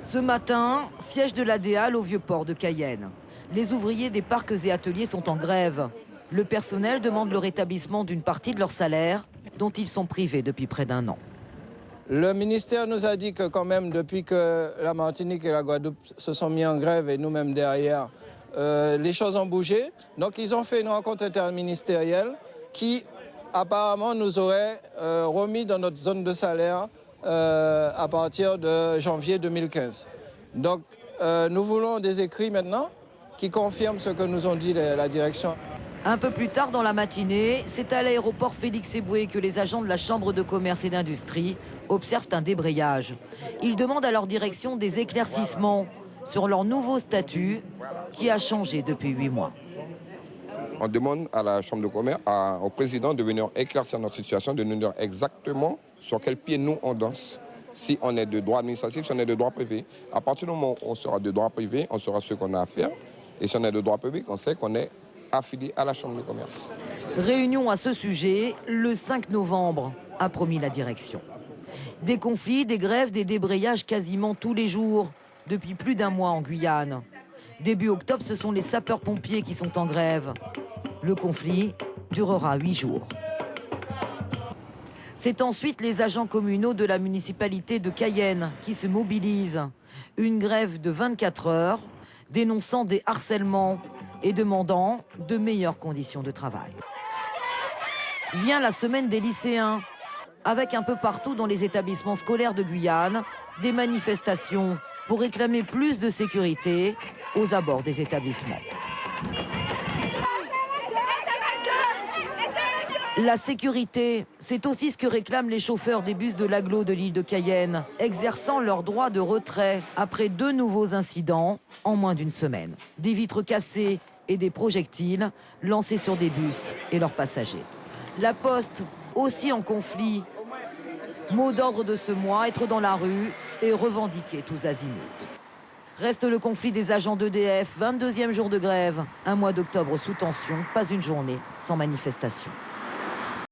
Ce matin, siège de l'ADEAL au Vieux-Port de Cayenne. Les ouvriers des parcs et ateliers sont en grève. Le personnel demande le rétablissement d'une partie de leur salaire, dont ils sont privés depuis près d'un an. Le ministère nous a dit que quand même, depuis que la Martinique et la Guadeloupe se sont mis en grève et nous-mêmes derrière, les choses ont bougé. Donc ils ont fait une rencontre interministérielle qui apparemment nous aurait remis dans notre zone de salaire à partir de janvier 2015. Donc nous voulons des écrits maintenant qui confirment ce que nous ont dit la direction. Un peu plus tard dans la matinée, c'est à l'aéroport Félix-Éboué que les agents de la Chambre de commerce et d'industrie observent un débrayage. Ils demandent à leur direction des éclaircissements sur leur nouveau statut qui a changé depuis 8 mois. On demande à la Chambre de commerce, au président de venir éclaircir notre situation, de nous dire exactement sur quel pied nous on danse. Si on est de droit administratif, si on est de droit privé. À partir du moment où on sera de droit privé, on saura ce qu'on a à faire. Et si on est de droit public, on sait qu'on est affilié à la Chambre de commerce. Réunion à ce sujet le 5 novembre, a promis la direction. Des conflits, des grèves, des débrayages quasiment tous les jours, depuis plus d'un mois en Guyane. Début octobre, ce sont les sapeurs-pompiers qui sont en grève. Le conflit durera 8 jours. C'est ensuite les agents communaux de la municipalité de Cayenne qui se mobilisent. Une grève de 24 heures, dénonçant des harcèlements et demandant de meilleures conditions de travail. Vient la semaine des lycéens, avec un peu partout dans les établissements scolaires de Guyane, des manifestations pour réclamer plus de sécurité aux abords des établissements. La sécurité, c'est aussi ce que réclament les chauffeurs des bus de l'agglo de l'île de Cayenne, exerçant leur droit de retrait après 2 nouveaux incidents en moins d'une semaine. Des vitres cassées et des projectiles lancés sur des bus et leurs passagers. La Poste, aussi en conflit. Mot d'ordre de ce mois, être dans la rue et revendiquer tous azimuts. Reste le conflit des agents d'EDF, 22e jour de grève. Un mois d'octobre sous tension, pas une journée sans manifestation.